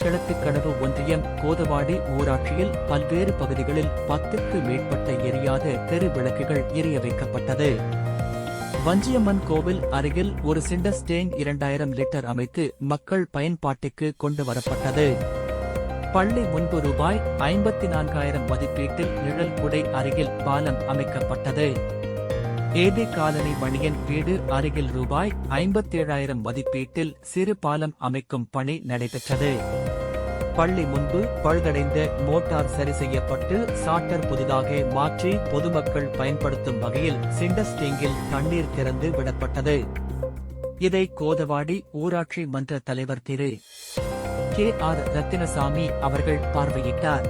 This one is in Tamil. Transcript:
கிழக்கு கனவு ஒன்றியம் கோதவாடி ஊராட்சியில் பல்வேறு பகுதிகளில் 10க்கு மேற்பட்ட எரியாத தெரு விளக்குகள் எரிய வைக்கப்பட்டது. வஞ்சியம்மன் கோவில் அருகில் ஒரு சிண்டஸ் டேங்க் 2000 லிட்டர் அமைத்து மக்கள் பயன்பாட்டுக்கு கொண்டு வரப்பட்டது. பள்ளி முன்பு ரூபாய் 54,000 மதிப்பீட்டில் நிழல் குடை அருகில் பாலம் அமைக்கப்பட்டது. ஏபி காலனி மணியன் வீடு அருகில் ரூபாய் 57,000 மதிப்பீட்டில் சிறு பாலம் அமைக்கும் பணி நடைபெற்றது. பள்ளி முன்பு பழுதடைந்த மோட்டார் சரி செய்யப்பட்டு சாட்டர் புதிதாக மாற்றி பொதுமக்கள் பயன்படுத்தும் வகையில் சிண்டஸ் டேங்கில் தண்ணீர் திறந்து விடப்பட்டது. இதை கோதவாடி ஊராட்சி மன்ற தலைவர் திரு கே.ஆர். ரத்தினசாமி அவர்கள் பார்வையிட்டார்.